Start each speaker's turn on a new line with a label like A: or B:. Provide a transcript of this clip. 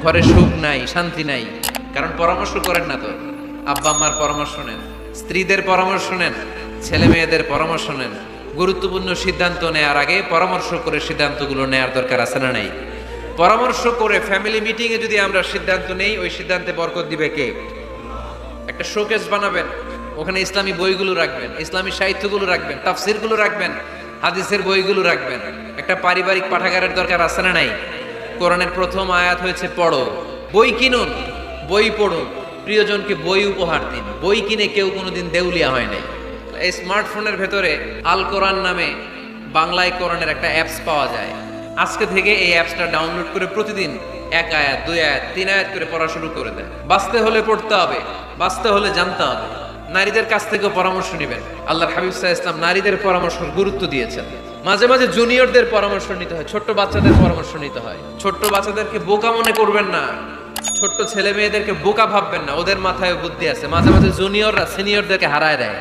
A: ঘরে সুখ নাই, শান্তি নাই, কারণ পরামর্শ করেন না তো। আব্বা আম্মার পরামর্শ নেন, স্ত্রীদের পরামর্শ নেন, ছেলে মেয়েদের পরামর্শ নেন। গুরুত্বপূর্ণ সিদ্ধান্ত নেওয়ার আগে পরামর্শ করে সিদ্ধান্তগুলো নেওয়ার দরকার আছে না নাই? পরামর্শ করে ফ্যামিলি মিটিং এ যদি আমরা সিদ্ধান্ত নেই, ওই সিদ্ধান্তে বরকত দিবে কে? একটা শোকেস বানাবেন, ওখানে ইসলামী বইগুলো রাখবেন, ইসলামী সাহিত্যগুলো রাখবেন, তাফসিরগুলো রাখবেন, হাদিসের বইগুলো রাখবেন। একটা পারিবারিক পাঠাগারের দরকার আছে না নাই? কোরআনের প্রথম আয়াত হয়েছে পড়ো, বই কিনুন, বই পড়ুন, প্রিয়জনকে বই উপহার দিন। বই কিনে কেউ কোনোদিন দেউলিয়া হয় নাই। এই স্মার্টফোনের ভেতরে আল কোরআন নামে বাংলায় কোরআনের একটা অ্যাপস পাওয়া যায়। আজকে থেকে এই অ্যাপসটা ডাউনলোড করে প্রতিদিন 1 আয়াত 2 আয়াত 3 আয়াত করে পড়া শুরু করে দেন। বাঁচতে হলে পড়তে হবে, বাঁচতে হলে জানতে হবে। নারীদের কাছ থেকেও পরামর্শ নেবেন। আল্লাহর হাবিব সাল্লাল্লাহু আলাইহি ওয়াসাল্লাম নারীদের পরামর্শের গুরুত্ব দিয়েছেন। মাঝে মাঝে জুনিয়রদের পরামর্শ নিতে হয়, ছোট্ট বাচ্চাদের পরামর্শ নিতে হয়। ছোট্ট বাচ্চাদেরকে বোকা মনে করবেন না, ছোট্ট ছেলে মেয়েদেরকে বোকা ভাববেন না, ওদের মাথায় বুদ্ধি আছে। মাঝে মাঝে জুনিয়ররা সিনিয়রদেরকে হারায় দেয়।